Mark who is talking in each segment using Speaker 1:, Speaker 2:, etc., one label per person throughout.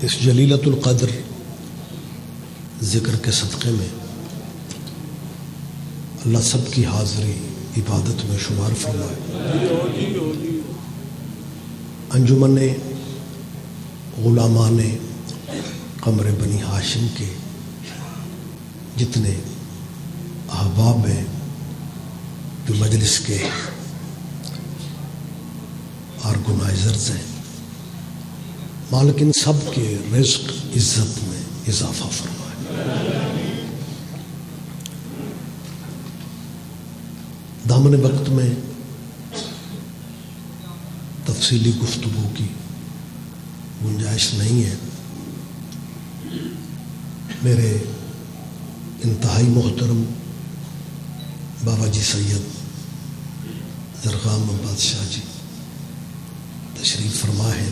Speaker 1: اس جلیلۃ القدر ذکر کے صدقے میں اللہ سب کی حاضری عبادت میں شمار فرمائے۔ انجمن غلامان قمر بنی ہاشم کے جتنے احباب ہیں جو مجلس کے آرگنائزرز ہیں، مالک ان سب کے رزق عزت میں اضافہ فرمائے۔ دامن وقت میں تفصیلی گفتگو کی گنجائش نہیں ہے۔ میرے انتہائی محترم بابا جی سید زرغام بادشاہ جی تشریف فرما ہے۔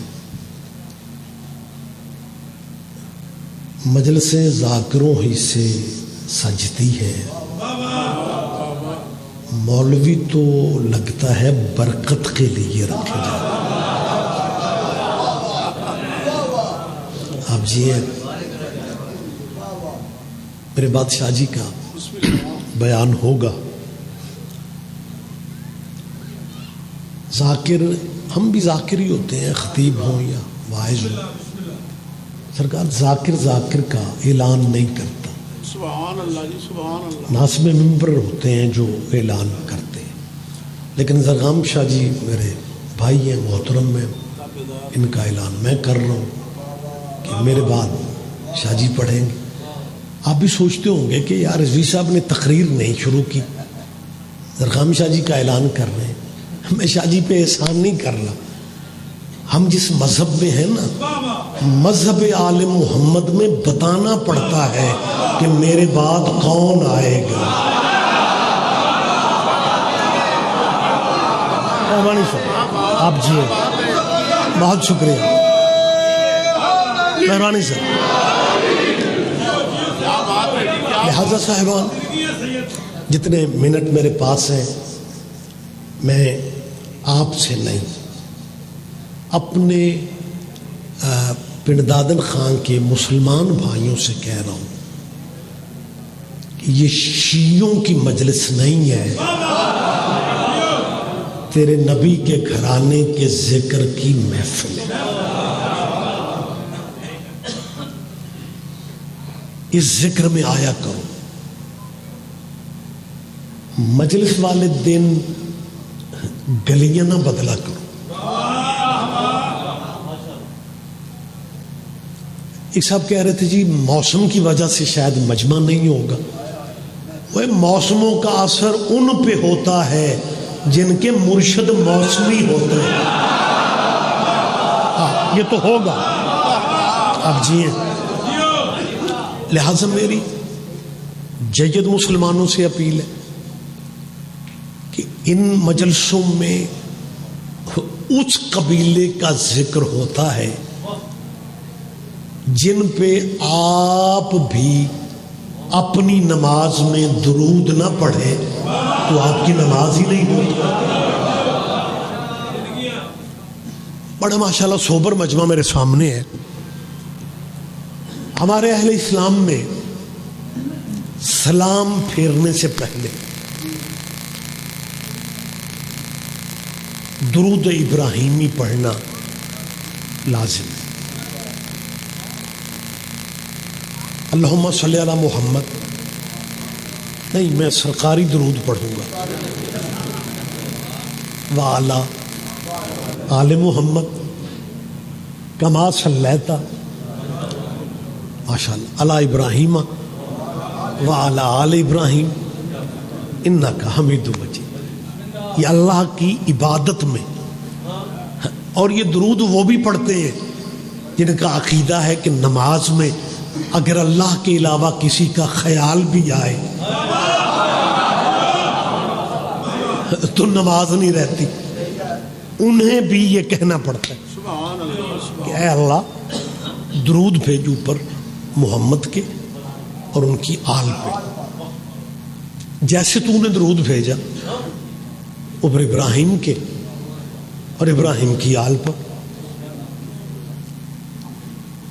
Speaker 1: مجلسیں ذاکروں ہی سے سجتی ہیں، مولوی تو لگتا ہے برکت کے لیے رکھے جاتے۔ آپ جی ہیں، میرے بادشاہ جی کا بیان ہوگا۔ ذاکر، ہم بھی ذاکر ہی ہوتے ہیں، خطیب ہوں یا واعظ ہوں۔ سرکار ذاکر کا اعلان نہیں کرتا،
Speaker 2: سبحان اللہ جی، سبحان اللہ۔
Speaker 1: ناصب ممبر ہوتے ہیں جو اعلان کرتے ہیں، لیکن زرغام شاہ جی میرے بھائی ہیں، محترم ہیں، ان کا اعلان میں کر رہا ہوں کہ میرے بعد شاہ جی پڑھیں گے۔ آپ بھی سوچتے ہوں گے کہ یار رضوی صاحب نے تقریر نہیں شروع کی، زرغام شاہ جی کا اعلان کر رہے ہیں۔ میں شاہ جی پہ احسان نہیں کر رہا، ہم جس مذہب میں ہیں نا، مذہب آل محمد میں بتانا پڑتا ہے کہ میرے بعد کون آئے گا۔ آپ جی بہت شکریہ مہربانی صاحب۔ لہذا صاحبان، جتنے منٹ میرے پاس ہیں، میں آپ سے نہیں، اپنے پنڈادن خان کے مسلمان بھائیوں سے کہہ رہا ہوں کہ یہ شیعوں کی مجلس نہیں ہے، تیرے نبی کے گھرانے کے ذکر کی محفل ہے۔ اس ذکر میں آیا کرو۔ مجلس والے دن گلیاں نہ بدلا کرو۔ ایک صاحب کہہ رہے تھے جی موسم کی وجہ سے شاید مجمع نہیں ہوگا۔ وہ موسموں کا اثر ان پہ ہوتا ہے جن کے مرشد موسمی ہوتے ہیں۔ یہ تو ہوگا، اب جی ہیں۔ لہذا میری جید مسلمانوں سے اپیل ہے کہ ان مجلسوں میں اس قبیلے کا ذکر ہوتا ہے جن پہ آپ بھی اپنی نماز میں درود نہ پڑھے تو آپ کی نماز ہی نہیں ہوتی۔ بڑا ماشاءاللہ سوبر مجمع میرے سامنے ہے۔ ہمارے اہل اسلام میں سلام پھیرنے سے پہلے درود ابراہیمی پڑھنا لازم ہے۔ اللہم صلی علی محمد نہیں، میں سرکاری درود پڑھوں گا، وعلی آل محمد کما صلیت ماشاءاللہ علی ابراہیم وعلی آل ابراہیم انکا حمید مجید۔ یہ اللہ کی عبادت میں، اور یہ درود وہ بھی پڑھتے ہیں جن کا عقیدہ ہے کہ نماز میں اگر اللہ کے علاوہ کسی کا خیال بھی آئے تو نماز نہیں رہتی۔ انہیں بھی یہ کہنا پڑتا ہے کہ اے اللہ درود بھیج اوپر محمد کے اور ان کی آل پہ، جیسے تو نے درود بھیجا اوپر ابراہیم کے اور ابراہیم کی آل پر۔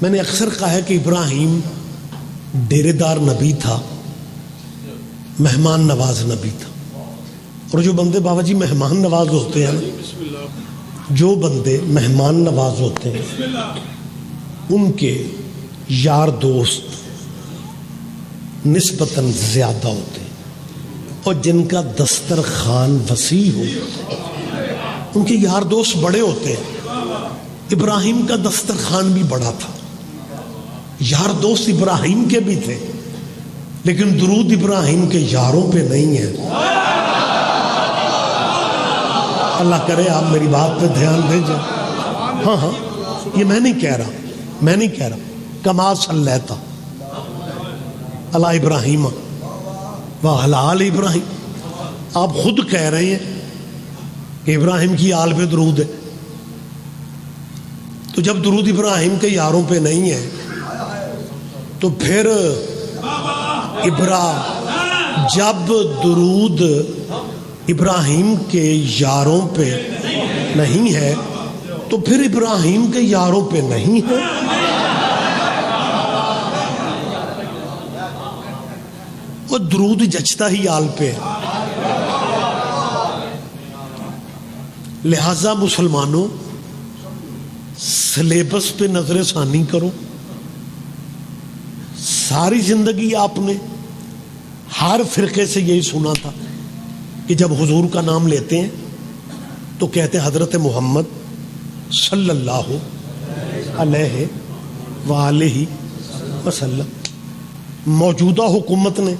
Speaker 1: میں نے اکثر کہا ہے کہ ابراہیم ڈیرے دار نبی تھا، مہمان نواز نبی تھا. اور جو بندے بابا جی مہمان نواز ہوتے ہیں نا،
Speaker 2: بسم اللہ.
Speaker 1: جو بندے مہمان نواز ہوتے ہیں ان کے یار دوست نسبتاً زیادہ ہوتے ہیں، اور جن کا دسترخوان وسیع ہو ان کے یار دوست بڑے ہوتے ہیں. ابراہیم کا دسترخوان بھی بڑا تھا، یار دوست ابراہیم کے بھی تھے، لیکن درود ابراہیم کے یاروں پہ نہیں ہے. اللہ کرے آپ میری بات پہ دھیان دیں جائے. ہاں یہ میں نہیں کہہ رہا کما صلیتا علی ابراہیم وعلی آل ابراہیم. آپ خود کہہ رہے ہیں کہ ابراہیم کی آل پہ درود ہے، تو جب درود ابراہیم کے یاروں پہ نہیں ہے تو پھر جب درود ابراہیم کے یاروں پہ نہیں ہے تو پھر ابراہیم کے یاروں پہ نہیں ہے. وہ درود جچتا ہی آل پہ ہے. لہذا مسلمانوں سلیبس پہ نظر ثانی کرو. ساری زندگی آپ نے ہر فرقے سے یہی سنا تھا کہ جب حضور کا نام لیتے ہیں تو کہتے ہیں حضرت محمد صلی اللہ علیہ وآلہ وسلم. موجودہ حکومت نے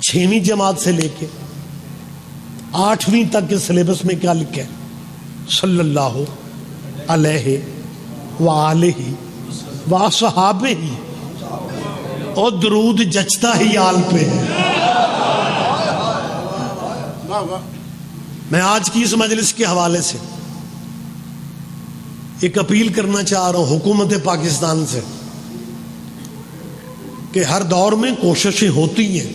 Speaker 1: 6ویں جماعت سے لے کے 8ویں تک کے سلیبس میں کیا لکھا ہے؟ صلی اللہ علیہ وآلہ وصحابہ ہی، اور درود جچتا ہی آل پہ ہے. میں آج کی اس مجلس کے حوالے سے ایک اپیل کرنا چاہ رہا ہوں حکومت پاکستان سے کہ ہر دور میں کوششیں ہوتی ہیں،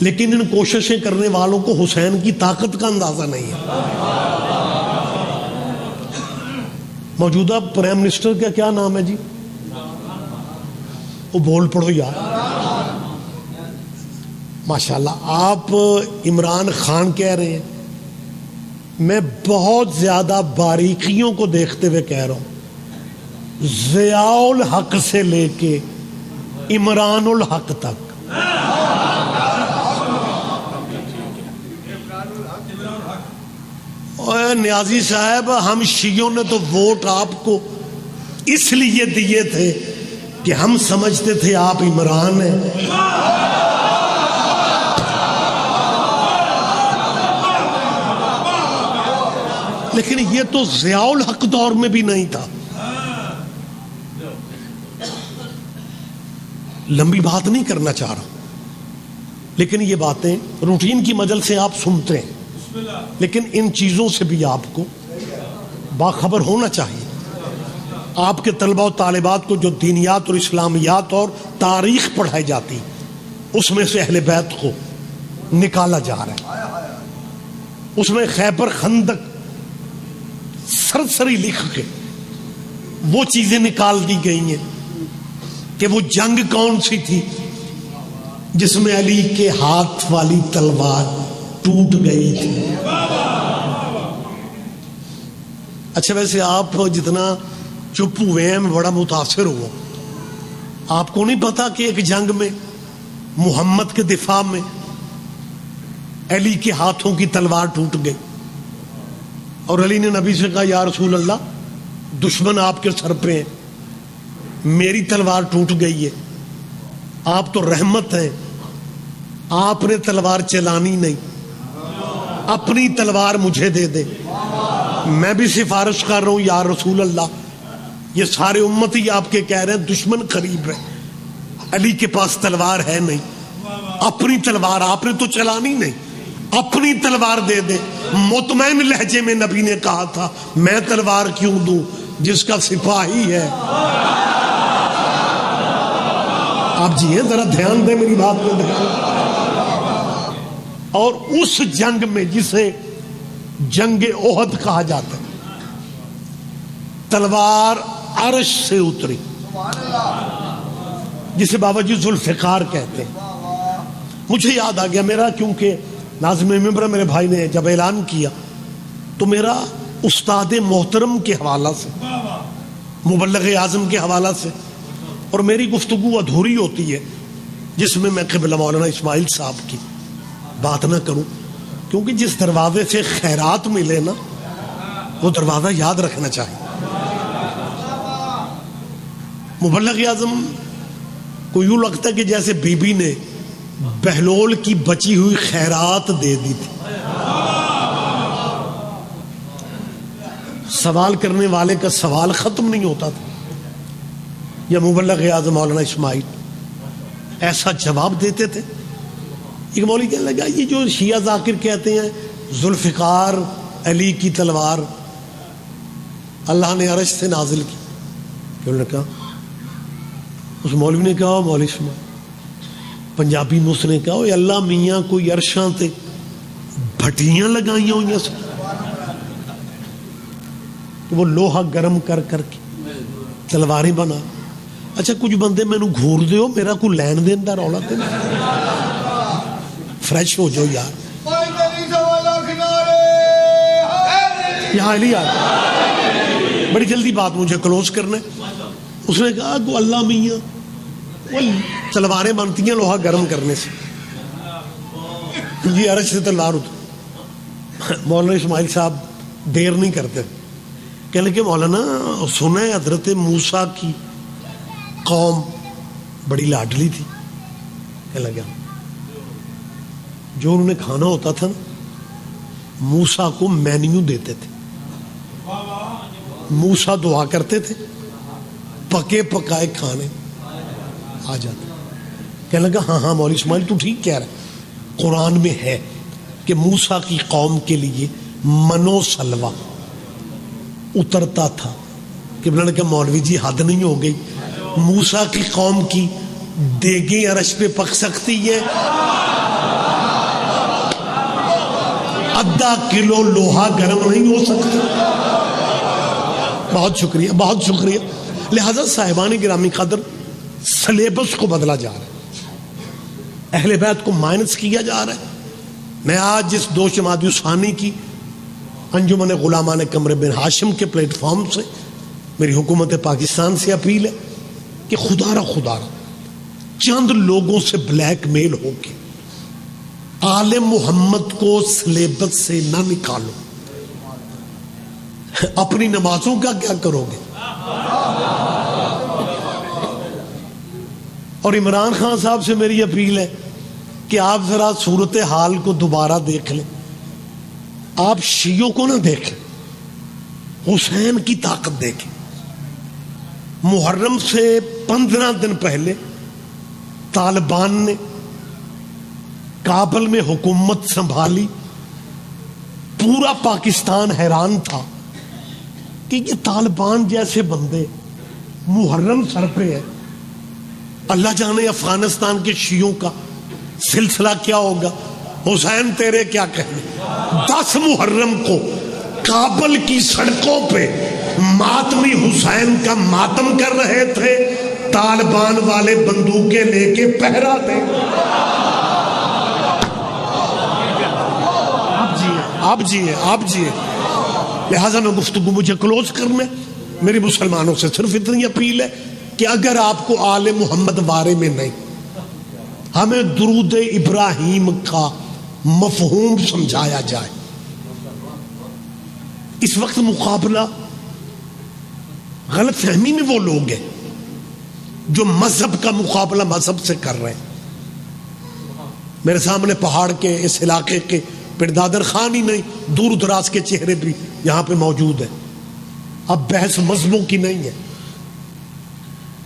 Speaker 1: لیکن ان کوششیں کرنے والوں کو حسین کی طاقت کا اندازہ نہیں ہے. موجودہ پرائم منسٹر کا کیا نام ہے جی؟ وہ بول پڑو یار. ماشاءاللہ آپ عمران خان کہہ رہے ہیں، میں بہت زیادہ باریکیوں کو دیکھتے ہوئے کہہ رہا ہوں، ضیاء الحق سے لے کے عمران الحق تک نیازی صاحب، ہم شیعوں نے تو ووٹ آپ کو اس لیے دیے تھے کہ ہم سمجھتے تھے آپ عمران ہیں. لیکن یہ تو ضیاء الحق دور میں بھی نہیں تھا. لمبی بات نہیں کرنا چاہ رہا، لیکن یہ باتیں روٹین کی مجل سے آپ سنتے ہیں، لیکن ان چیزوں سے بھی آپ کو باخبر ہونا چاہیے. آپ کے طلبہ و طالبات کو جو دینیات اور اسلامیات اور تاریخ پڑھائی جاتی، اس میں سے اہل بیت کو نکالا جا رہا ہے. اس میں خیبر خندق سرسری لکھ کے وہ چیزیں نکال دی گئی ہیں کہ وہ جنگ کون سی تھی جس میں علی کے ہاتھ والی تلوار ٹوٹ گئی تھی. اچھا ویسے آپ جتنا چپ ہوئے ہیں میں بڑا متاثر ہوا. آپ کو نہیں پتا کہ ایک جنگ میں محمد کے دفاع میں علی کے ہاتھوں کی تلوار ٹوٹ گئی اور علی نے نبی سے کہا یا رسول اللہ دشمن آپ کے سر پہ ہیں, میری تلوار ٹوٹ گئی ہے, آپ تو رحمت ہیں, آپ نے تلوار چلانی نہیں, اپنی تلوار مجھے دے دے, میں بھی سفارش کر رہا ہوں یا رسول اللہ, یہ سارے امتی آپ کے کہہ رہے ہیں دشمن قریب ہے, علی کے پاس تلوار ہے نہیں, اپنی تلوار آپ نے تو چلانی نہیں, اپنی تلوار دے دے. مطمئن لہجے میں نبی نے کہا تھا میں تلوار کیوں دوں جس کا سپاہی ہے. آپ جی ہیں ذرا دھیان دیں میری بات میں دھیان. اور اس جنگ میں جسے جنگ احد کہا جاتا ہے, تلوار عرش سے اتری، جسے بابا جی ذوالفقار کہتے ہیں. مجھے یاد آ گیا میرا، کیونکہ ناظم ممبر میرے بھائی نے جب اعلان کیا تو میرا استاد محترم کے حوالہ سے، مبلغ اعظم کے حوالہ سے، اور میری گفتگو ادھوری ہوتی ہے جس میں قبلہ مولانا اسماعیل صاحب کی بات نہ کروں، کیونکہ جس دروازے سے خیرات ملے نا وہ دروازہ یاد رکھنا چاہیے. مبلغ اعظم کو یوں لگتا ہے کہ جیسے بی بی نے بہلول کی بچی ہوئی خیرات دے دی تھی. سوال کرنے والے کا سوال ختم نہیں ہوتا تھا، یا مبلغ اعظم مولانا اسماعیل ایسا جواب دیتے تھے. ایک مولوی کہنے لگا یہ جو شیعہ ذاکر کہتے ہیں ذوالفقار علی کی تلوار اللہ نے عرش سے نازل کی، کہ انہوں نے کہا، اس مولوی نے کہا، مولوی اسماعیل پنجابی میں اس نے کہا، اے اللہ میاں کوئی عرشاں تے بھٹیاں لگائیاں ہوئی سے تو وہ لوہا گرم کر کر کے تلواریں بنا. اچھا کچھ بندے مینو گھور دیو، میرا کوئی لین دین دا رولا تے فریش ہو جاؤ یار. یہاں علی آ بڑی جلدی بات مجھے کلوز کرنا ہے. اس نے کہا کہ اللہ میاں وہ تلواریں بنتی ہیں لوہا گرم کرنے سے، جی عرش سے تلوار اتر. مولانا اسماعیل صاحب دیر نہیں کرتے، کہنے لگے مولانا سنا ہے حضرت موسیٰ کی قوم بڑی لاڈلی تھی. کہنے لگا جو انہوں نے کھانا ہوتا تھا موسیٰ کو مینیو دیتے تھے، موسیٰ دعا کرتے تھے، پکے پکائے کھانے آ جاتے. کہنے لگا ہاں مولوی اسماعیل تو ٹھیک کہہ رہا ہے، قرآن میں ہے کہ موسیٰ کی قوم کے لیے منو سلوا اترتا تھا. کہ بلند کہ مولوی جی حد نہیں ہو گئی، موسیٰ کی قوم کی دیگیں عرش پہ پک سکتی ہے، آدھا کلو لوہا گرم نہیں ہو سکتا. بہت شکریہ، بہت شکریہ. لہذا صاحبان گرامی قدر سلیبس کو بدلا جا رہا ہے، اہل بیت کو مائنس کیا جا رہا ہے. میں آج جس 2 جمادی ثانی کی انجمن غلامان قمر بن ہاشم کے پلیٹ فارم سے میری حکومت پاکستان سے اپیل ہے کہ خدا را چند لوگوں سے بلیک میل ہو کے آل محمد کو سلیبس سے نہ نکالو. اپنی نمازوں کا کیا کرو گے؟ اور عمران خان صاحب سے میری اپیل ہے کہ آپ ذرا صورتحال کو دوبارہ دیکھ لیں. آپ شیعوں کو نہ دیکھیں، حسین کی طاقت دیکھیں. محرم سے 15 دن پہلے طالبان نے کابل میں حکومت سنبھالی. پورا پاکستان حیران تھا کہ یہ طالبان جیسے بندے محرم سر پہ ہے. اللہ جانے افغانستان کے شیعوں کا سلسلہ کیا ہوگا. حسین تیرے کیا کہنے، 10 محرم کو کابل کی سڑکوں پہ ماتمی حسین کا ماتم کر رہے تھے، طالبان والے بندوقیں لے کے پہرا دے. آپ جیے. لہذا میں گفتگو مجھے کلوز کرنے، میری مسلمانوں سے صرف اتنی اپیل ہے کہ اگر آپ کو آل محمد بارے میں نہیں، ہمیں درود ابراہیم کا مفہوم سمجھایا جائے. اس وقت مقابلہ غلط فہمی میں وہ لوگ ہیں جو مذہب کا مقابلہ مذہب سے کر رہے ہیں. میرے سامنے پہاڑ کے اس علاقے کے پردادر خان ہی نہیں، دور دراز کے چہرے بھی یہاں پہ موجود ہیں. اب بحث مذہبوں کی نہیں ہے،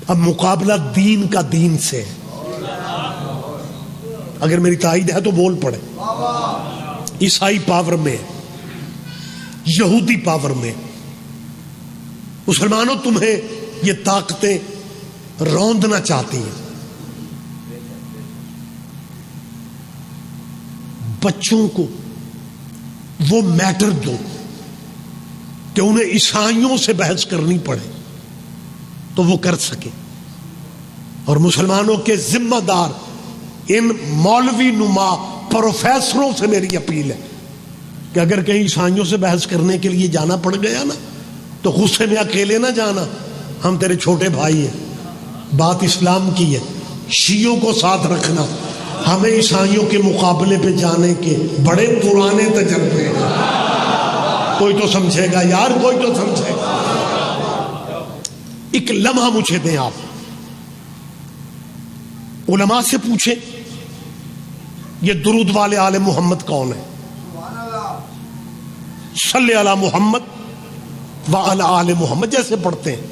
Speaker 1: اب مقابلہ دین کا دین سے ہے. اگر میری تائید ہے تو بول پڑے. عیسائی پاور میں، یہودی پاور میں، مسلمانوں تمہیں یہ طاقتیں روندنا چاہتی ہیں. بچوں کو وہ میٹر دو کہ انہیں عیسائیوں سے بحث کرنی پڑے تو وہ کر سکے. اور مسلمانوں کے ذمہ دار ان مولوی نما پروفیسروں سے میری اپیل ہے کہ اگر کہیں عیسائیوں سے بحث کرنے کے لیے جانا پڑ گیا نا تو غصے میں اکیلے نہ جانا. ہم تیرے چھوٹے بھائی ہیں, بات اسلام کی ہے, شیعوں کو ساتھ رکھنا. ہمیں عیسائیوں کے مقابلے پہ جانے کے بڑے پرانے تجربے ہیں. کوئی تو سمجھے گا یار, کوئی تو سمجھے گا. ایک لمحہ مجھے دیں آپ, علماء سے پوچھیں یہ درود والے آل محمد کون ہے؟ صلی علی محمد وعلی آل محمد جیسے پڑھتے ہیں,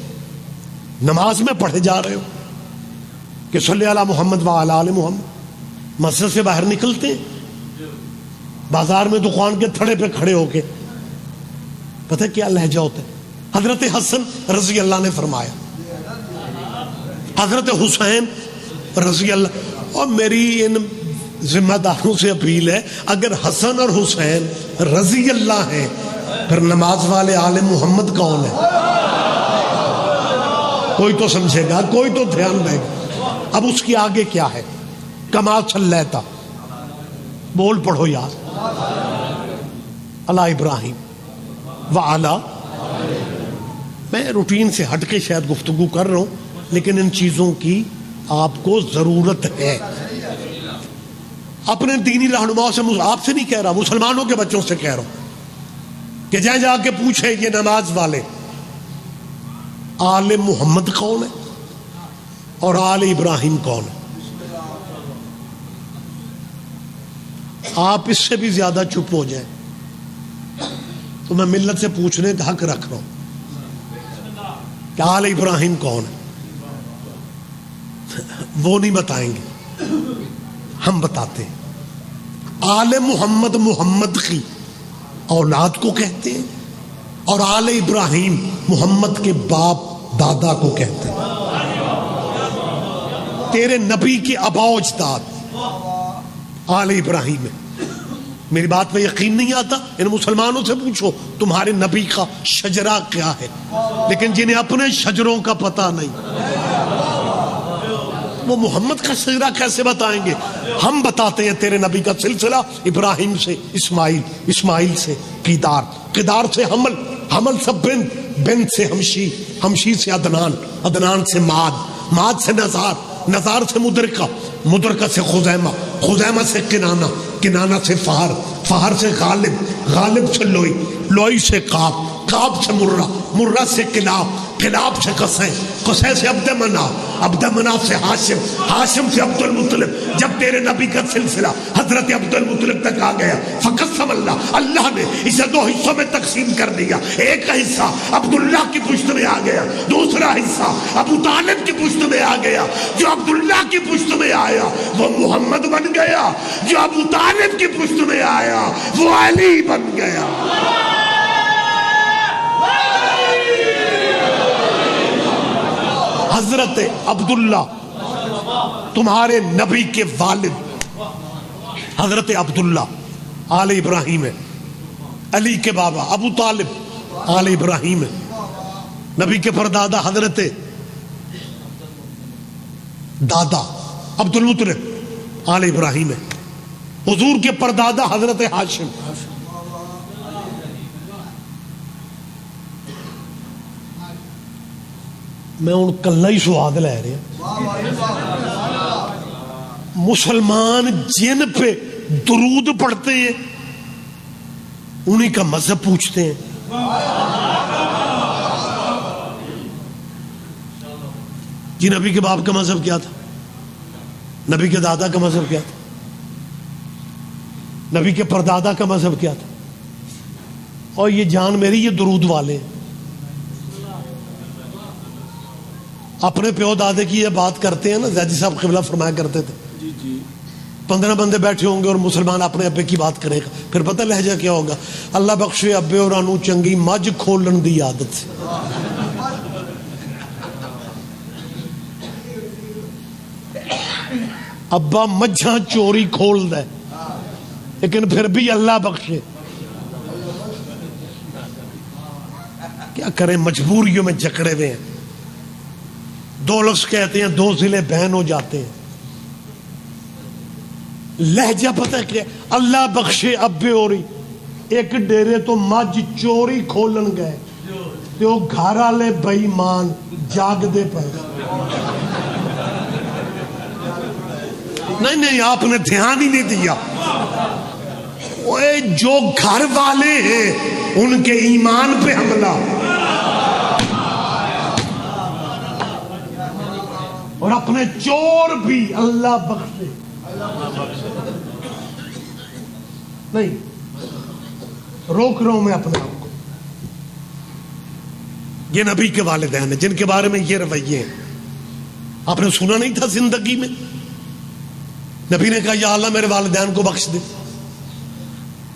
Speaker 1: نماز میں پڑھے جا رہے ہو کہ صلی علی محمد وعلی آل محمد. مسجد سے باہر نکلتے ہیں, بازار میں دکان کے تھڑے پہ کھڑے ہو کے پتہ کیا لہجہ ہوتا ہے. حضرت حسن رضی اللہ نے فرمایا, حضرت حسین رضی اللہ. اور میری ان ذمہ داروں سے اپیل ہے, اگر حسن اور حسین رضی اللہ ہیں پھر نماز والے آل محمد کون ہے؟ کوئی تو سمجھے گا, کوئی تو دھیان دے گا. اب اس کی آگے کیا ہے؟ کما صلیتا, بول پڑھو یار, علی ابراہیم وعلی. میں روٹین سے ہٹ کے شاید گفتگو کر رہا ہوں, لیکن ان چیزوں کی آپ کو ضرورت ہے. اپنے دینی رہنماؤں سے, آپ سے نہیں کہہ رہا, مسلمانوں کے بچوں سے کہہ رہا ہوں کہ جا کے پوچھے یہ نماز والے آل محمد کون ہے اور آل ابراہیم کون ہے. آپ اس سے بھی زیادہ چپ ہو جائیں تو میں ملت سے پوچھنے کا حق رکھ رہا ہوں کہ آل ابراہیم کون ہے. وہ نہیں بتائیں گے, ہم بتاتے ہیں. آل محمد محمد کی اولاد کو کہتے ہیں, اور آل ابراہیم محمد کے باپ دادا کو کہتے ہیں. تیرے نبی کے آبا و اجداد آل ابراہیم ہے. میری بات پہ یقین نہیں آتا, ان مسلمانوں سے پوچھو تمہارے نبی کا شجرہ کیا ہے. لیکن جنہیں اپنے شجروں کا پتہ نہیں, وہ محمد کا شجرہ کیسے بتائیں گے؟ ہم بتاتے ہیں تیرے نبی کا سلسلہ ابراہیم سے اسماعیل, اسماعیل سے قیدار, قیدار سے حمل, حمل سے بنت, بنت سے ہمشی, ہمشی سے عدنان, عدنان سے ماد, ماد سے نزار, نزار سے مدرکہ, مدرکہ سے خزیمہ, خزیمہ سے کنانہ, کنانہ سے فہر, فہر سے غالب, غالب سے لوئی, لوئی سے قاب, قاب سے مرہ, مرہ سے کلاب, کلاب سے قصے, قصے سے عبد مناف, عبد مناف سے ہاشم, ہاشم سے عبد المطلب. جب تیرے نبی کا سلسلہ حضرت عبد المطلب تک آ گیا, فقسم اللہ, اللہ نے اسے دو حصوں میں تقسیم کر دیا. ایک کا حصہ عبداللہ کی پشت میں آ گیا, دوسرا حصہ ابو طالب کی پشت میں آ گیا. جو عبداللہ کی پشت میں آیا وہ محمد بن گیا, جو ابو طالب کی پشت میں آیا وہ علی بن گیا. حضرت عبداللہ تمہارے نبی کے والد, حضرت عبداللہ آل ابراہیم ہے. علی کے بابا ابو طالب آل ابراہیم ہے. نبی کے پردادا حضرت دادا عبد المطلب آل ابراہیم ہے. حضور کے پردادا حضرت ہاشم. میں ان کلہ ہی سواد لے رہے, مسلمان جن پہ درود پڑھتے ہیں انہی کا مذہب پوچھتے ہیں. جی نبی کے باپ کا مذہب کیا تھا, نبی کے دادا کا مذہب کیا تھا, نبی کے پردادا کا مذہب کیا تھا. اور یہ جان میری یہ درود والے ہیں. اپنے پیو دادے کی یہ بات کرتے ہیں نا, زیدی صاحب قبلہ فرمایا کرتے تھے 15 بندے بیٹھے ہوں گے اور مسلمان اپنے ابے کی بات کرے گا, پھر پتہ لہجہ کیا ہوگا, اللہ بخشے ابے اور انو چنگی مجھ کھولن دی عادت سے. ابا مجھاں چوری کھول دے لیکن پھر بھی اللہ بخشے. کیا کریں مجبوریوں میں جکڑے ہوئے ہیں. دو لفظ کہتے ہیں دو ضلع بہن ہو جاتے ہیں. لہجہ پتہ کیا اللہ بخشے ابے ہوری ایک ڈیرے تو مجھ چوری کھولن گئے تے وہ گھر والے بے ایمان جاگ دے پے. نہیں آپ نے دھیان ہی نہیں دیا. جو گھر والے ہیں ان کے ایمان پہ حملہ اور اپنے چور بھی اللہ بخشے. نہیں روک رہا ہوں میں اپنے آپ کو. یہ نبی کے والدین ہیں جن کے بارے میں یہ رویے ہیں. آپ نے سنا نہیں تھا زندگی میں نبی نے کہا یا اللہ میرے والدین کو بخش دے.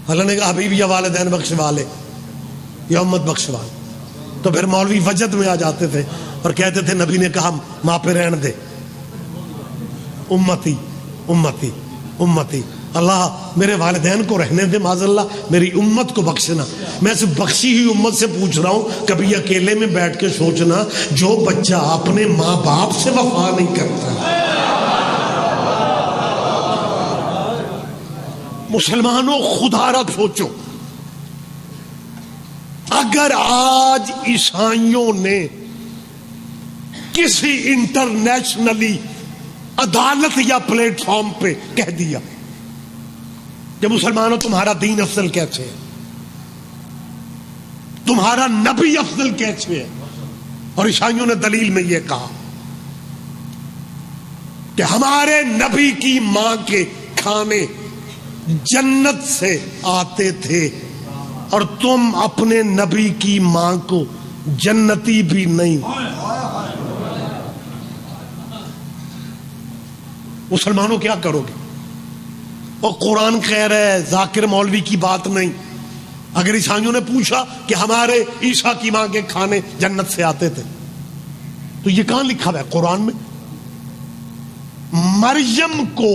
Speaker 1: اللہ نے کہا حبیب یا والدین بخشوا لے یا امت بخشوا لے. تو پھر مولوی وجد میں آ جاتے تھے اور کہتے تھے نبی نے کہا ماں پہ رہن دے. امتی امتی امتی. اللہ میرے والدین کو رہنے دے معاذ اللہ میری امت کو بخشنا. میں سے بخشی ہوئی امت سے پوچھ رہا ہوں کبھی اکیلے میں بیٹھ کے سوچنا جو بچہ اپنے ماں باپ سے وفا نہیں کرتا. مسلمانوں خدا را سوچو اگر آج عیسائیوں نے کسی انٹرنیشنلی عدالت یا پلیٹ فارم پہ کہہ دیا کہ مسلمانوں تمہارا دین افضل کیسے ہے, تمہارا نبی افضل کیسے ہے, اور عیسائیوں نے دلیل میں یہ کہا کہ ہمارے نبی کی ماں کے کھانے جنت سے آتے تھے اور تم اپنے نبی کی ماں کو جنتی بھی نہیں. مسلمانوں کیا کرو گے؟ اور قرآن کہہ رہا ہے ذاکر مولوی کی بات نہیں. اگر عیسائیوں نے پوچھا کہ ہمارے عیسیٰ کی ماں کے کھانے جنت سے آتے تھے تو یہ کہاں لکھا ہوا ہے قرآن میں؟ مریم کو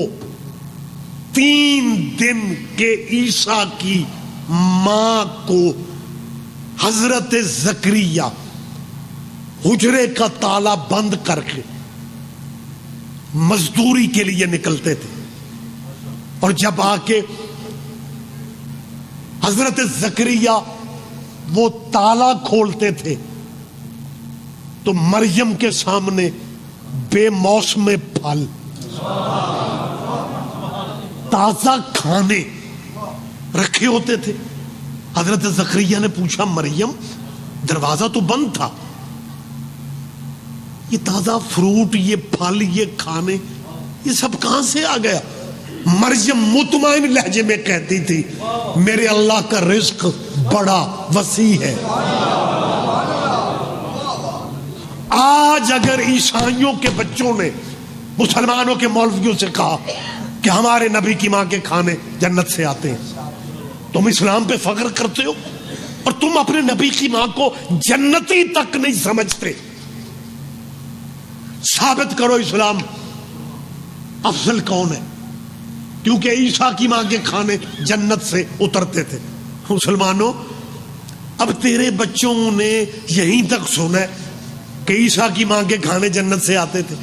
Speaker 1: 3 دن کے عیسیٰ کی ماں کو حضرت زکریا حجرے کا تالا بند کر کے مزدوری کے لیے نکلتے تھے, اور جب آ کے حضرت زکریا وہ تالا کھولتے تھے تو مریم کے سامنے بے موسم پھل تازہ کھانے رکھے ہوتے تھے. حضرت زکریا نے پوچھا مریم دروازہ تو بند تھا, یہ تازہ فروٹ یہ پھل یہ کھانے یہ سب کہاں سے آ گیا؟ مریم مطمئن لہجے میں کہتی تھی میرے اللہ کا رزق بڑا وسیع ہے. آج اگر عیسائیوں کے بچوں نے مسلمانوں کے مولویوں سے کہا کہ ہمارے نبی کی ماں کے کھانے جنت سے آتے ہیں, تم اسلام پہ فخر کرتے ہو اور تم اپنے نبی کی ماں کو جنتی تک نہیں سمجھتے. ثابت کرو اسلام افضل کون ہے, کیونکہ عیسیٰ کی ماں کے کھانے جنت سے اترتے تھے. مسلمانوں اب تیرے بچوں نے یہیں تک سنا ہے کہ عیسیٰ کی ماں کے کھانے جنت سے آتے تھے.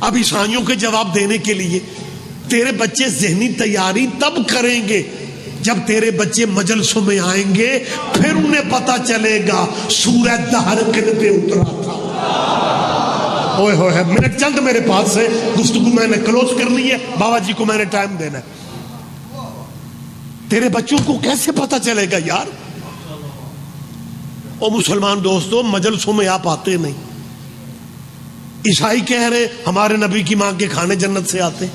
Speaker 1: اب عیسائیوں کے جواب دینے کے لیے تیرے بچے ذہنی تیاری تب کریں گے جب تیرے بچے مجلسوں میں آئیں گے, پھر انہیں پتا چلے گا سورہ دہر کن پہ اترا تھا. اوئے ہوئے منٹ چند میرے پاس سے گفتگو میں نے کلوز کرنی ہے, بابا جی کو میں نے ٹائم دینا ہے. تیرے بچوں کو کیسے پتا چلے گا یار؟ او مسلمان دوستو مجلسوں میں آپ آتے نہیں. عیسائی کہہ رہے ہمارے نبی کی ماں کے کھانے جنت سے آتے.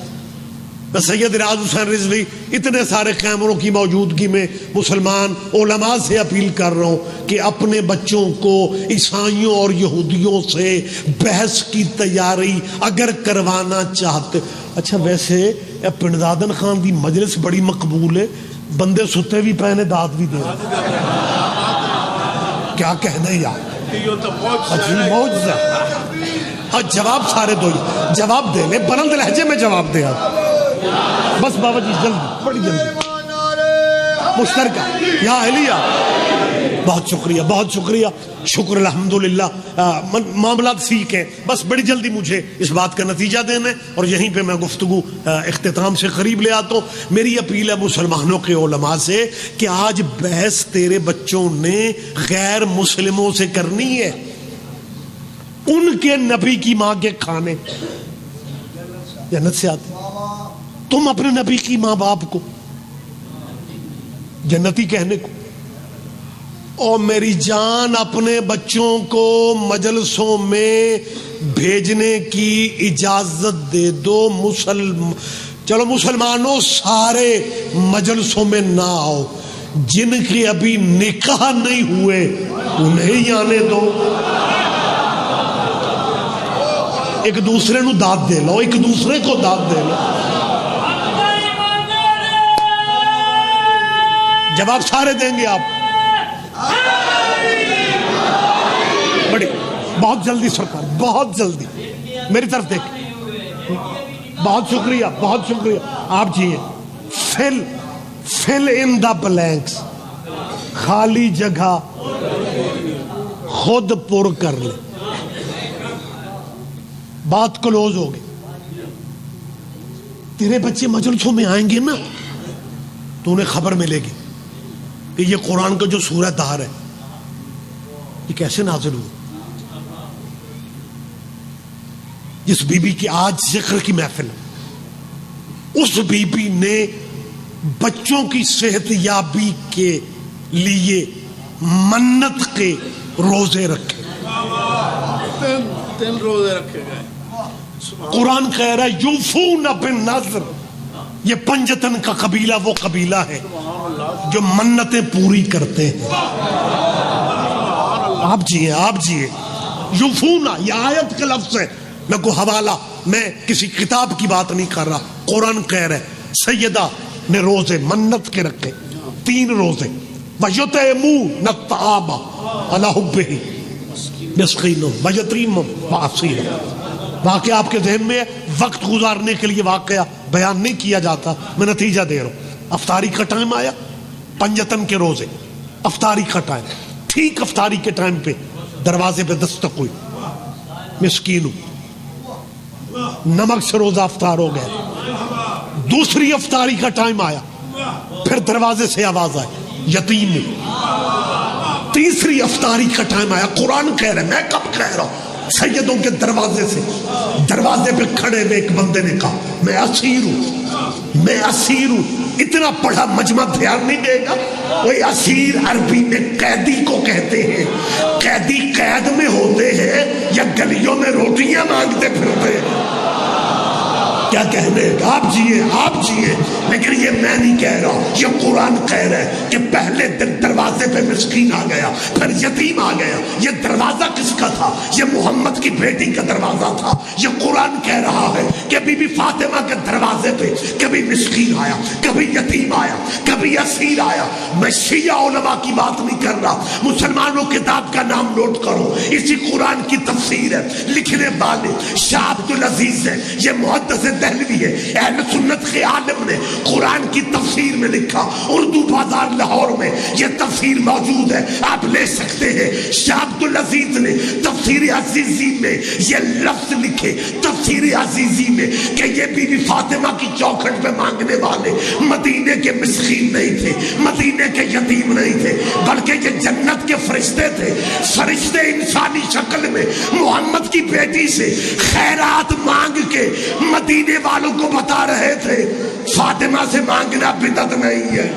Speaker 1: میں سید راز حسین رضوی اتنے سارے کیمروں کی موجودگی میں مسلمان علماء سے اپیل کر رہا ہوں کہ اپنے بچوں کو عیسائیوں اور یہودیوں سے بحث کی تیاری اگر کروانا چاہتے. اچھا ویسے پنڈادن خان دی مجلس بڑی مقبول ہے, بندے ستے بھی پہنے داد بھی دے. کیا کہنے یار, عجیب معجزہ. اور جواب سارے دو جواب دے لے, بلند لہجے میں جواب دے. آپ بس بابا جی جلدی بڑی جلدی. مشترکہ یا اہلیہ. بہت شکریہ بہت شکریہ. شکر الحمدللہ. معاملات سیکھیں. بس بڑی جلدی مجھے اس بات کا نتیجہ دینا ہے اور یہیں پہ میں گفتگو اختتام سے قریب لے آتا ہوں. میری اپیل ہے مسلمانوں کے علماء سے کہ آج بحث تیرے بچوں نے غیر مسلموں سے کرنی ہے. ان کے نبی کی ماں کے کھانے جنت سے آتے. تم اپنے نبی کی ماں باپ کو جنتی کہنے کو. اور میری جان اپنے بچوں کو مجلسوں میں بھیجنے کی اجازت دے دو. چلو مسلمانوں سارے مجلسوں میں نہ آؤ. جن کے ابھی نکاح نہیں ہوئے انہیں ہی آنے دو. ایک دوسرے نو داد دے لو, ایک دوسرے کو داد دے لو. جواب سارے دیں گے آپ. بڑی بہت جلدی سرکار, بہت جلدی میری طرف دیکھ. بہت شکریہ بہت شکریہ. آپ جی فل ان دا بلینکس. خالی جگہ خود پر کر لے. بات کلوز ہوگی. تیرے بچے مجلسوں میں آئیں گے نا تو انہیں خبر ملے گی کہ یہ قرآن کا جو سورہ دار ہے یہ کیسے نازل ہوا. جس بی بی کی آج ذکر کی محفل ہے, اس بی بی نے بچوں کی صحت یابی کے لیے منت کے روزے رکھے.
Speaker 2: 3 روزے رکھے گئے.
Speaker 1: قرآن کہہ رہا ہے یوفون بالنذر. یہ پنجتن کا قبیلہ وہ قبیلہ ہے جو منتیں پوری کرتے ہیں. آپ جیے یوفونا, یہ آیت کا لفظ ہے, نہ کو حوالہ, میں کسی کتاب کی بات نہیں کر رہا. قرآن کہہ رہا ہے سیدہ نے روزے منت کے رکھے 3 روزے. وَيُطْعِمُونَ الطَّعَامَ عَلَىٰ حُبِّهِ مِسْكِينًا وَيَتِيمًا وَأَسِيرًا. واقعہ آپ کے ذہن میں ہے, وقت گزارنے کے لیے واقعہ بیان نہیں کیا جاتا, میں نتیجہ دے رہا ہوں. افطاری کا ٹائم آیا, پنجتن کے روزے, افطاری کا ٹائم. ٹھیک افطاری کے ٹائم پہ دروازے پہ دستک ہوئی. مسکین نمک سے روزہ افطار ہو گیا. دوسری افطاری کا ٹائم آیا, پھر دروازے سے آواز آئی یتیم. تیسری افطاری کا ٹائم آیا. قرآن کہہ رہے, میں کب کہہ رہا ہوں, سیدوں کے دروازے سے, دروازے پہ کھڑے ہوئے ایک بندے نے کہا میں اسیر ہوں. اتنا پڑھا مجمع دھیان نہیں دے گا. وہ اسیر عربی میں قیدی کو کہتے ہیں. قیدی قید میں ہوتے ہیں یا گلیوں میں روٹیاں مانگتے پھرتے ہیں. کیا کہنے, آپ جیے. لیکن یہ میں نہیں کہہ رہا, یہ قرآن کہہ رہا ہے کہ پہلے دن دروازے پہ مسکین آ گیا, پھر یتیم آ گیا. یہ دروازہ کس کا تھا؟ یہ محمد کی بیٹی کا دروازہ تھا. یہ قرآن کہہ رہا ہے کہ بی بی فاطمہ کے دروازے پہ کبھی مسکین آیا, کبھی یتیم آیا, کبھی اسیر آیا. میں شیعہ علماء کی بات نہیں کر رہا, مسلمانوں کتاب کا نام نوٹ کرو, اسی قرآن کی تفسیر ہے. لکھنے والے شاہ عبدالعزیز ہے, یہ محدث دہلوی ہے, اہل سنت کے عالم نے قرآن کی تفسیر میں لکھا. اردو بازار لاہور میں یہ تفسیر موجود ہے, آپ لے سکتے ہیں. شاہ عبدالعزیز نے تفسیر عزیزی میں یہ لفظ لکھے, تفسیر عزیزی میں, کہ یہ بی بی فاطمہ کی چوکھٹ پہ مانگنے والے مدینے کے مسکین نہیں تھے, مدینے کے یتیم نہیں تھے, بلکہ یہ جنت کے فرشتے تھے. فرشتے انسانی شکل میں محمد کی بیٹی سے خیرات مانگ کے مدینے والوں کو بتا رہے تھے فاطمہ سے مانگنا بدعت نہیں ہے.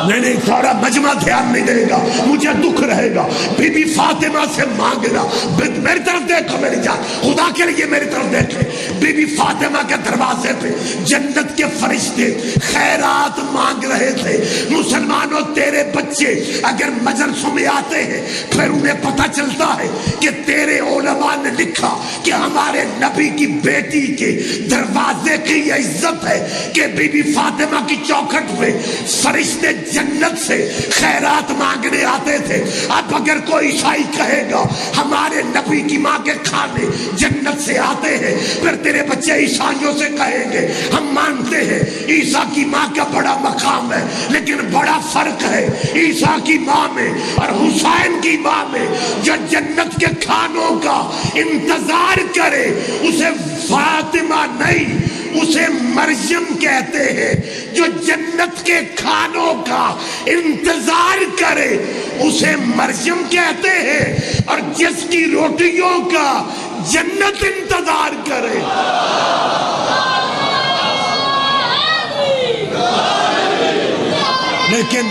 Speaker 1: نہیں, سارا مجمع دھیان نہیں دے گا, مجھے دکھ رہے گا. بی بی فاطمہ سے مانگنا, میری طرف دیکھو میری جان, خدا کے لیے میری طرف دیکھے. بی بی فاطمہ کے دروازے پہ جنت کے فرشتے خیرات مانگ رہے تھے. مسلمانوں, تیرے بچے اگر مجلسوں میں آتے ہیں پھر انہیں پتہ چلتا ہے کہ تیرے علماء نے لکھا کہ ہمارے نبی کی بیٹی کے دروازے کی یہ عزت ہے کہ بی بی فاطمہ کی چوکھٹ پہ فرشتے
Speaker 3: جنت سے خیرات مانگنے آتے تھے. اب اگر کوئی عیسائی کہے گا ہمارے نبی کی ماں کے کھانے جنت سے آتے ہیں, پھر تیرے بچے عیسائیوں سے کہیں گے ہم مانتے ہیں عیسیٰ کی ماں کا بڑا مقام ہے, لیکن بڑا فرق ہے عیسیٰ کی ماں میں اور حسین کی ماں میں. جو جنت کے کھانوں کا انتظار کرے اسے فاطمہ نہیں, اسے مریم کہتے ہیں. جو جنت کے کھانوں کا انتظار کرے اسے مریم کہتے ہیں, اور جس کی روٹیوں کا جنت انتظار کرے. لیکن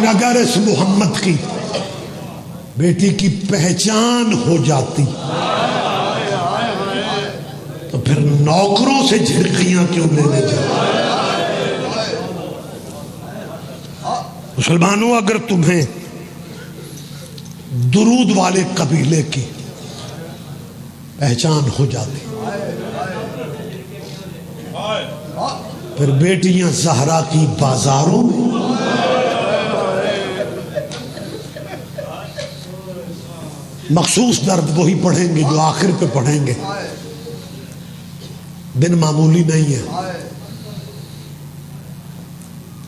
Speaker 3: اگر اس محمد کی بیٹی کی پہچان ہو جاتی تو پھر نوکروں سے جھڑکیاں کیوں لینے جاتے؟ مسلمانوں, اگر تمہیں درود والے قبیلے کی پہچان ہو جاتی پھر بیٹیاں زہرا کی بازاروں میں مخصوص درد وہی پڑھیں گے جو آخر پہ پڑھیں گے. دن معمولی نہیں ہے.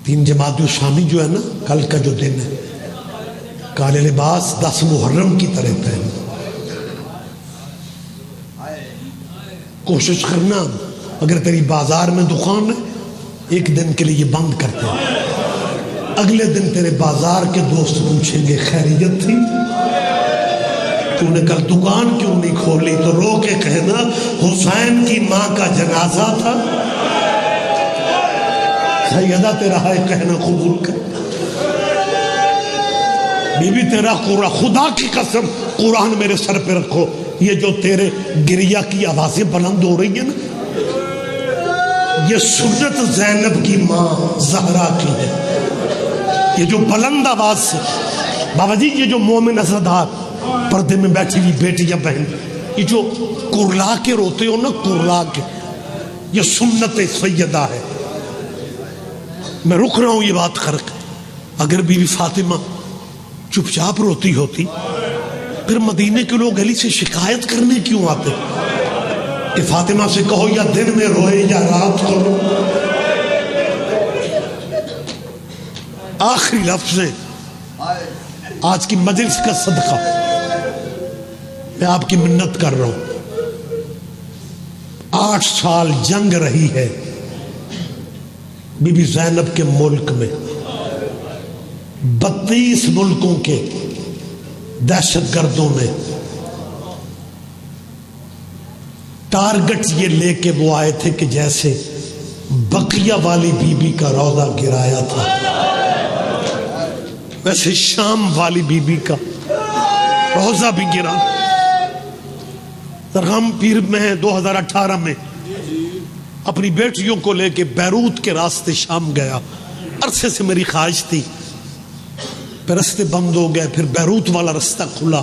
Speaker 3: 3 جمادی الثانی جو ہے نا, کل کا جو دن ہے, کالے لباس 10 محرم کی طرح پہن. کوشش کرنا اگر تیری بازار میں دکان ہے ایک دن کے لیے بند کرتے ہیں, اگلے دن تیرے بازار کے دوست پوچھیں گے خیریت تھی, تو نے کل دکان کیوں نہیں کھولی؟ تو رو کے کہنا حسین کی ماں کا جنازہ تھا. سیدہ تیرا ہے کہنا قبول کر. بی بی تیرا قرآن, خدا کی قسم قرآن میرے سر پہ رکھو, یہ جو تیرے گریہ کی آوازیں بلند ہو رہی ہیں نا, یہ سنت زینب کی ماں زہرا کی ہے. یہ جو بلند آواز سے بابا جی, یہ جو مومن ازادار پردے میں بیٹھی ہوئی بیٹیاں بہن, یہ جو کرلا کے روتے ہو نا, کرلا کے, یہ سنت سیدہ ہے. میں رک رہا ہوں یہ بات کر کے. اگر بی بی فاطمہ چپ چاپ روتی ہوتی پھر مدینے کے لوگ علی سے شکایت کرنے کیوں آتے کہ فاطمہ سے کہو یا دن میں روئے یا رات کو رو. آخری لفظ ہے آج کی مجلس کا صدقہ, میں آپ کی منت کر رہا ہوں. 8 سال جنگ رہی ہے بی بی زینب کے ملک میں. 32 ملکوں کے دہشت گردوں نے ٹارگٹ یہ لے کے وہ آئے تھے کہ جیسے بقیہ والی بی بی کا روضہ گرایا تھا ویسے شام والی بی بی کا روضہ بھی گرا. درغام پیر میں 2018 میں اپنی بیٹیوں کو لے کے بیروت کے راستے شام گیا. عرصے سے میری خواہش تھی, پھر راستے بند ہو گئے, پھر بیروت والا راستہ کھلا.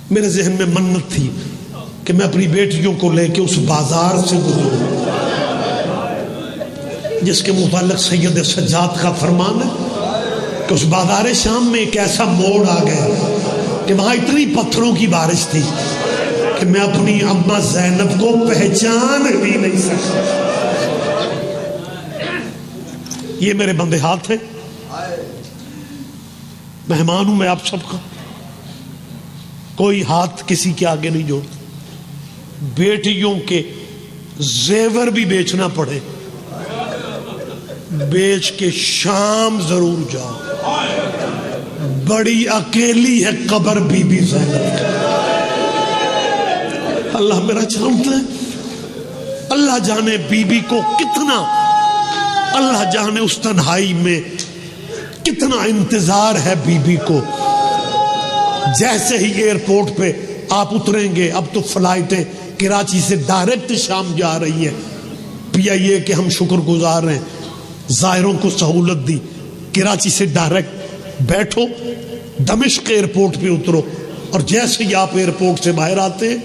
Speaker 3: میرے ذہن میں منت تھی کہ میں اپنی بیٹیوں کو لے کے اس بازار سے گزروں جس کے متعلق سید سجاد کا فرمان ہے کہ اس بازار شام میں ایک ایسا موڑ آ گیا کہ وہاں اتنی پتھروں کی بارش تھی کہ میں اپنی اماں زینب کو پہچان بھی نہیں سکتا. یہ میرے بندے ہاتھ ہیں, مہمان ہوں میں آپ سب کا, کوئی ہاتھ کسی کے آگے نہیں جوڑتا. بیٹیوں کے زیور بھی بیچنا پڑے بیچ کے شام ضرور جاؤ. بڑی اکیلی ہے قبر بی بی زینب. اللہ میرا جانتا ہے, اللہ جانے بی بی کو کتنا, اللہ جانے اس تنہائی میں کتنا انتظار ہے بی بی کو. جیسے ہی ایئرپورٹ پہ آپ اتریں گے, اب تو فلائٹیں کراچی سے ڈائریکٹ شام جا رہی ہے. PIA کہ ہم شکر گزار ہیں, زائروں کو سہولت دی. کراچی سے ڈائریکٹ بیٹھو, دمشق ایئرپورٹ پہ اترو, اور جیسے ہی آپ ایئرپورٹ سے باہر آتے ہیں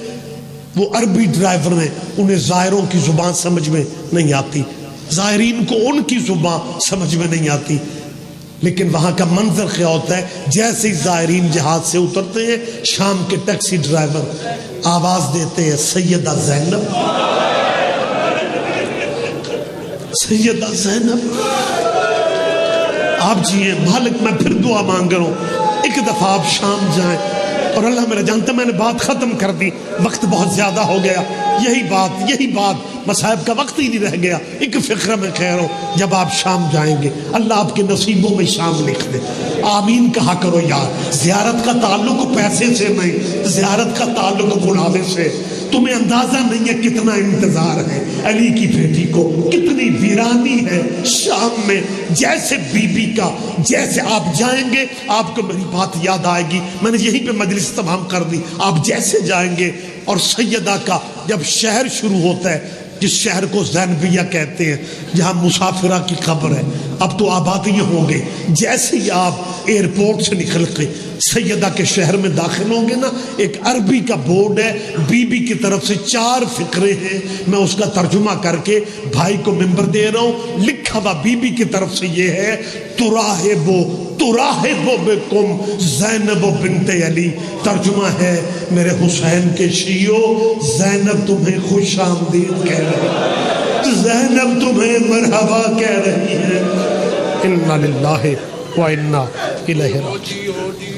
Speaker 3: وہ عربی ڈرائیور ہیں، انہیں زائروں کی زبان سمجھ میں نہیں آتی، زائرین کو ان کی زبان سمجھ میں نہیں آتی، لیکن وہاں کا منظر کیا ہوتا ہے، جیسے ہی زائرین جہاز سے اترتے ہیں شام کے ٹیکسی ڈرائیور آواز دیتے ہیں سیدہ زینب، سیدہ زینب آپ جی ہیں مالک، میں پھر دعا مانگ رہا ہوں ایک دفعہ آپ شام جائیں، اور اللہ میرا جانتا میں نے بات ختم کر دی، وقت بہت زیادہ ہو گیا، یہی بات مصائب کا وقت ہی نہیں رہ گیا، ایک فکر میں کہہ رہا ہوں جب آپ شام جائیں گے اللہ آپ کے نصیبوں میں شام لکھ دے، آمین کہا کرو یار۔ زیارت کا تعلق پیسے سے نہیں، زیارت کا تعلق بلانے سے۔ تمہیں اندازہ نہیں ہے کتنا انتظار ہے علی کی بیٹی کو، کتنی ویرانی ہے شام میں، جیسے بی بی کا، جیسے آپ جائیں گے آپ کو میری بات یاد آئے گی، میں نے یہیں پہ مجلس تمام کر دی، آپ جیسے جائیں گے اور سیدہ کا جب شہر شروع ہوتا ہے، جس شہر کو زینبیہ کہتے ہیں جہاں مسافرہ کی قبر ہے، اب تو آبادیاں ہوں گے، جیسے ہی آپ ایئرپورٹ سے نکل کے سیدہ کے شہر میں داخل ہوں گے نا، ایک عربی کا بورڈ ہے، بی بی کی طرف سے 4 فقرے ہیں، میں اس کا ترجمہ کر کے بھائی کو ممبر دے رہا ہوں، لکھا ہوا بی بی کی طرف سے یہ ہے تراہب بکم زینب بنت علی، ترجمہ ہے میرے حسین کے شیعو، زینب تمہیں خوش آمدید کہہ رہی ہے، زینب تمہیں مرحبا کہہ رہی ہے، انا للہ و انا الیہ راجعون۔